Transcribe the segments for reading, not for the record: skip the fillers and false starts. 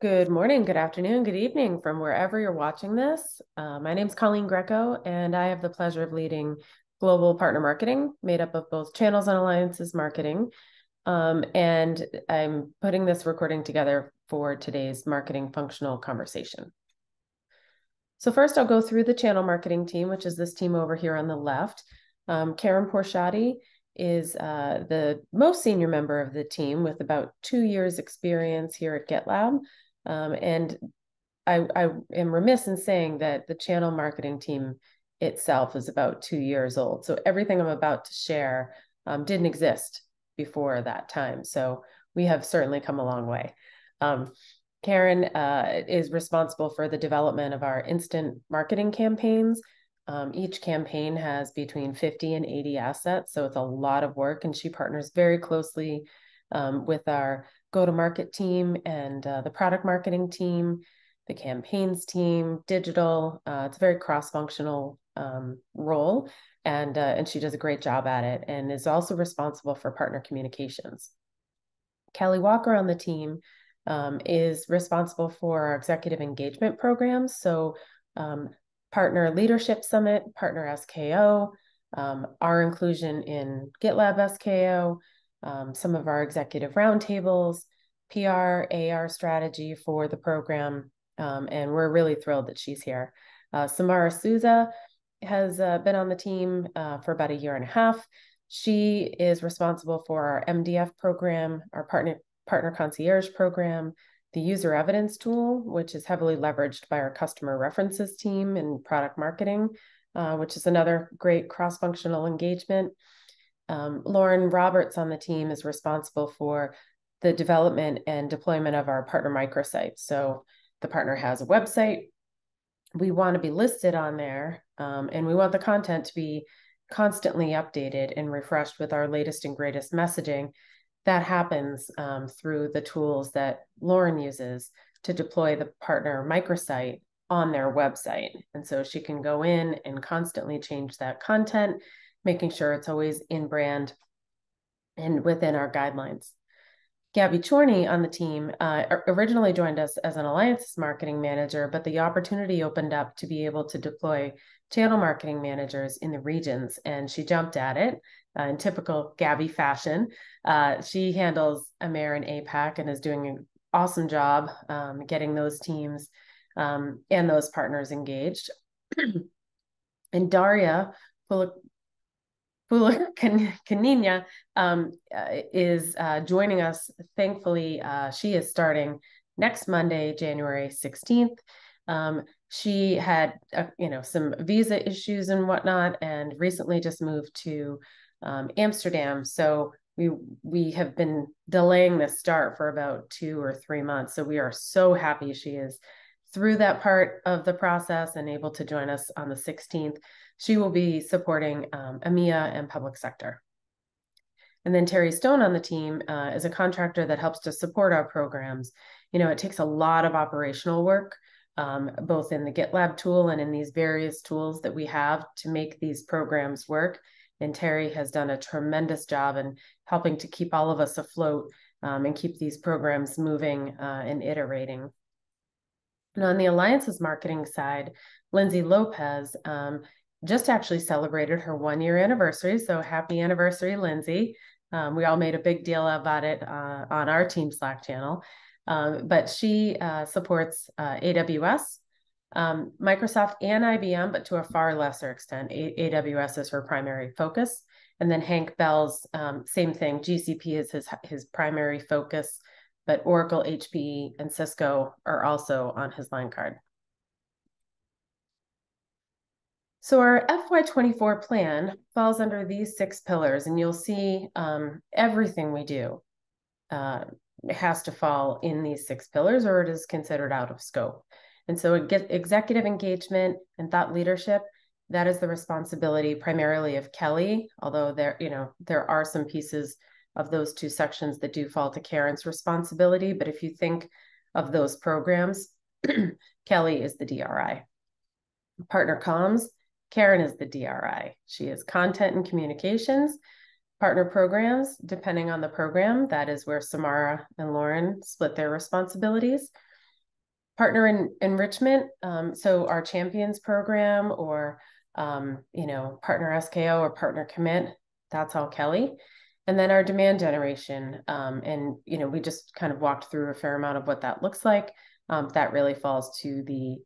Good morning, good afternoon, good evening from wherever you're watching this. My name is Colleen Greco, and I have the pleasure of leading global partner marketing made up of both channels and alliances marketing. And I'm putting this recording together for today's marketing functional conversation. So first, I'll go through the channel marketing team, which is this team over here on the left. Karen Porchatti is the most senior member of the team with about 2 years experience here at GitLab. And I am remiss in saying that the channel marketing team itself is about 2 years old. So everything I'm about to share didn't exist before that time. So we have certainly come a long way. Karen is responsible for the development of our instant marketing campaigns. Each campaign has between 50 and 80 assets, so it's a lot of work, and she partners very closely with our go-to-market team and the product marketing team, the campaigns team, digital. It's a very cross-functional role, and she does a great job at it, and is also responsible for partner communications. Kelly Walker on the team is responsible for our executive engagement programs. So Partner Leadership Summit, Partner SKO, our inclusion in GitLab SKO, some of our executive roundtables, PR, AR strategy for the program, and we're really thrilled that she's here. Samara Souza has been on the team for about 1.5 years. She is responsible for our MDF program, our partner concierge program, the user evidence tool, which is heavily leveraged by our customer references team and product marketing, which is another great cross-functional engagement. Lauren Roberts on the team is responsible for the development and deployment of our partner microsites. So the partner has a website. We want to be listed on there, and we want the content to be constantly updated and refreshed with our latest and greatest messaging. That happens through the tools that Lauren uses to deploy the partner microsite on their website. And so she can go in and constantly change that content, making sure it's always in brand and within our guidelines. Gabby Chorney on the team originally joined us as an alliances marketing manager, but the opportunity opened up to be able to deploy channel marketing managers in the regions, and she jumped at it in typical Gabby fashion. She handles AMER and APAC and is doing an awesome job getting those teams and those partners engaged. And Daria Kanina is joining us. Thankfully, she is starting next Monday, January 16th. She had, some visa issues and whatnot, and recently just moved to Amsterdam. So we have been delaying this start for about 2 or 3 months. So we are so happy she is through that part of the process and able to join us on the 16th. She will be supporting EMEA and public sector. And then Terry Stone on the team is a contractor that helps to support our programs. It takes a lot of operational work, both in the GitLab tool and in these various tools that we have to make these programs work. And Terry has done a tremendous job in helping to keep all of us afloat and keep these programs moving and iterating. And on the alliances marketing side, Lindsay Lopez just actually celebrated her 1-year anniversary. So happy anniversary, Lindsay. We all made a big deal about it on our team Slack channel. But she supports AWS, Microsoft, and IBM, but to a far lesser extent. AWS is her primary focus. And then Hank Bell's same thing. GCP is his primary focus, but Oracle, HPE, and Cisco are also on his line card. So our FY24 plan falls under these 6 pillars, and you'll see everything we do has to fall in these 6 pillars, or it is considered out of scope. And so executive engagement and thought leadership, that is the responsibility primarily of Kelly, although there are some pieces of those 2 sections that do fall to Karen's responsibility. But if you think of those programs, Kelly is the DRI. Partner comms, Karen is the DRI. She is content and communications. Partner programs, depending on the program, that is where Samara and Lauren split their responsibilities. Partner enrichment, so our champions program or, partner SKO or partner commit, that's all Kelly. And then our demand generation, and, we just kind of walked through a fair amount of what that looks like. That really falls to the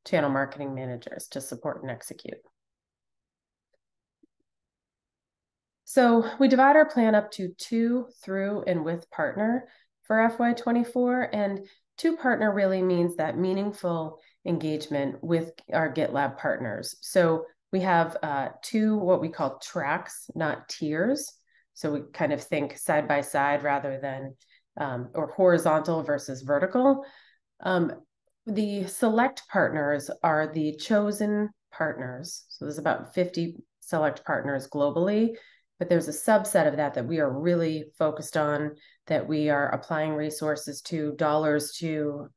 channel marketing managers to support and execute. So we divide our plan up to 2, through, and with partner for FY24. And 2 partner really means that meaningful engagement with our GitLab partners. So we have 2 what we call tracks, not tiers. So we kind of think side by side rather than, or horizontal versus vertical. The select partners are the chosen partners. So there's about 50 select partners globally, but there's a subset of that we are really focused on, that we are applying resources to, dollars to,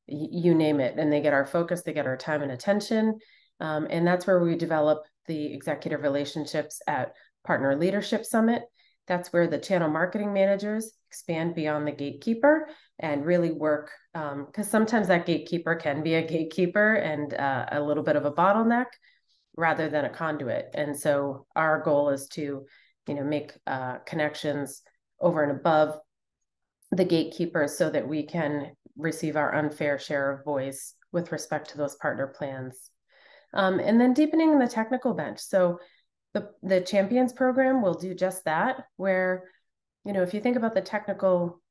you name it, and they get our focus, they get our time and attention. And that's where we develop the executive relationships at Partner Leadership Summit. That's where the channel marketing managers expand beyond the gatekeeper and really work, because sometimes that gatekeeper can be a gatekeeper and a little bit of a bottleneck rather than a conduit. And so our goal is to, make connections over and above the gatekeepers so that we can receive our unfair share of voice with respect to those partner plans. And then deepening the technical bench. So the champions program will do just that, where, if you think about the technical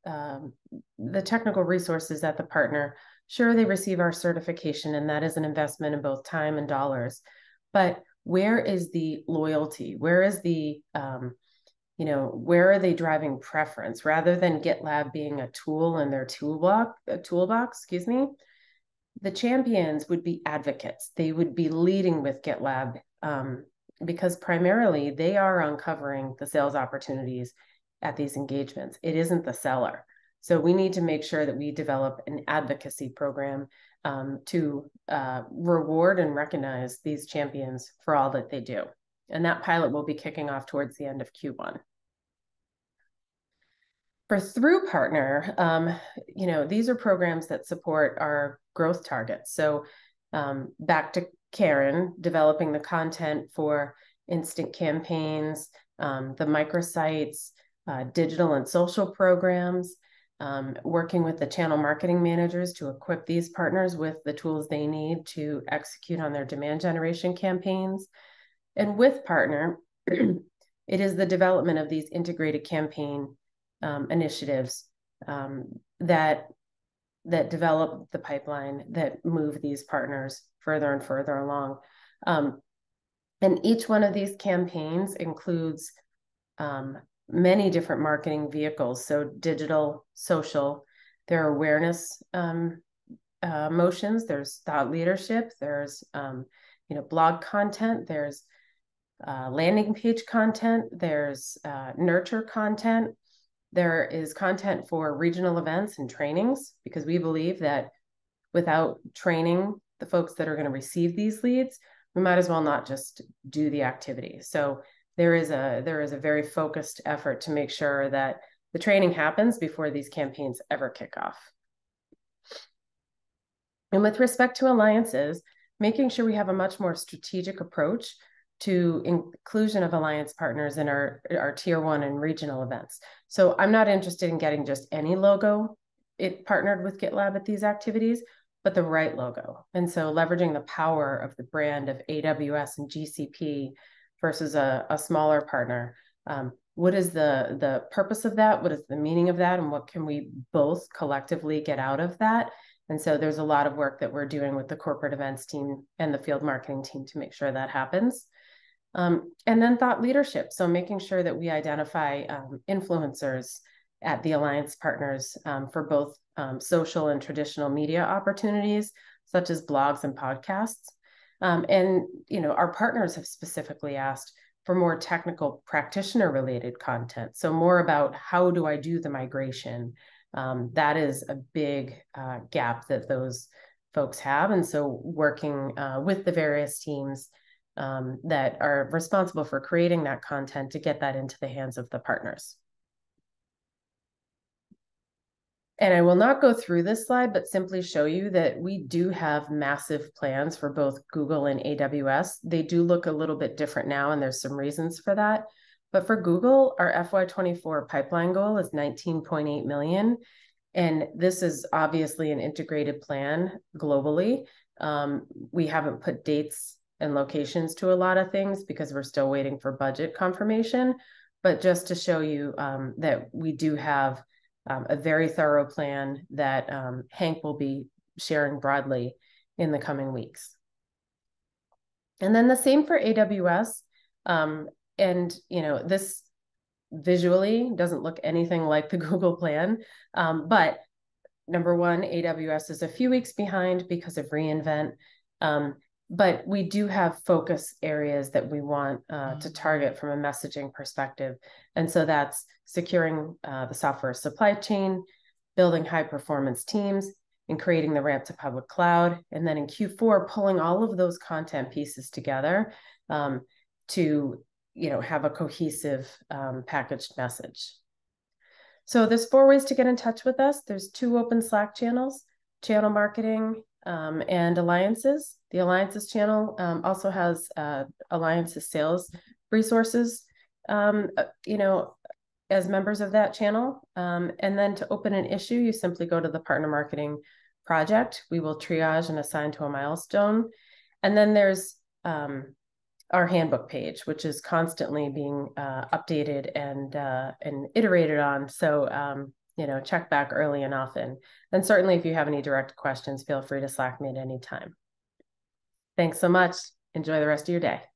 resources at the partner, sure, they receive our certification, and that is an investment in both time and dollars. But where is the loyalty? Where is the, where are they driving preference rather than GitLab being a tool in their toolbox, excuse me? The champions would be advocates. They would be leading with GitLab, because primarily they are uncovering the sales opportunities at these engagements. It isn't the seller. So we need to make sure that we develop an advocacy program to reward and recognize these champions for all that they do. And that pilot will be kicking off towards the end of Q1. For through partner, these are programs that support our growth targets. So back to Karen, developing the content for instant campaigns, the microsites, digital and social programs, working with the channel marketing managers to equip these partners with the tools they need to execute on their demand generation campaigns. And with partner, it is the development of these integrated campaign initiatives that develop the pipeline, that move these partners further and further along. And each one of these campaigns includes many different marketing vehicles. So digital, social, there are awareness motions, there's thought leadership, there's blog content, there's landing page content, there's nurture content. There is content for regional events and trainings, because we believe that without training the folks that are going to receive these leads, we might as well not just do the activity. So there is a very focused effort to make sure that the training happens before these campaigns ever kick off. And with respect to alliances, making sure we have a much more strategic approach to inclusion of alliance partners in our tier 1 and regional events. So I'm not interested in getting just any logo partnered with GitLab at these activities, but the right logo. And so leveraging the power of the brand of AWS and GCP versus a smaller partner. What is the purpose of that? What is the meaning of that? And what can we both collectively get out of that? And so there's a lot of work that we're doing with the corporate events team and the field marketing team to make sure that happens. And then thought leadership. So making sure that we identify influencers at the alliance partners for both social and traditional media opportunities, such as blogs and podcasts. And, our partners have specifically asked for more technical practitioner related content. So more about how do I do the migration? That is a big gap that those folks have. And so working with the various teams that are responsible for creating that content to get that into the hands of the partners. And I will not go through this slide, but simply show you that we do have massive plans for both Google and AWS. They do look a little bit different now, and there's some reasons for that. But for Google, our FY24 pipeline goal is 19.8 million. And this is obviously an integrated plan globally. We haven't put dates and locations to a lot of things because we're still waiting for budget confirmation. But just to show you that we do have a very thorough plan that Hank will be sharing broadly in the coming weeks. And then the same for AWS. And, you know, this visually doesn't look anything like the Google plan. But number one, AWS is a few weeks behind because of reInvent. But we do have focus areas that we want to target from a messaging perspective. And so that's securing the software supply chain, building high performance teams, and creating the ramp to public cloud. And then in Q4, pulling all of those content pieces together to have a cohesive packaged message. So there's 4 ways to get in touch with us. There's 2 open Slack channels, channel marketing and alliances. The alliances channel also has alliances sales resources, as members of that channel. And then to open an issue, you simply go to the partner marketing project. We will triage and assign to a milestone. And then there's our handbook page, which is constantly being updated and iterated on. So, check back early and often. And certainly if you have any direct questions, feel free to Slack me at any time. Thanks so much. Enjoy the rest of your day.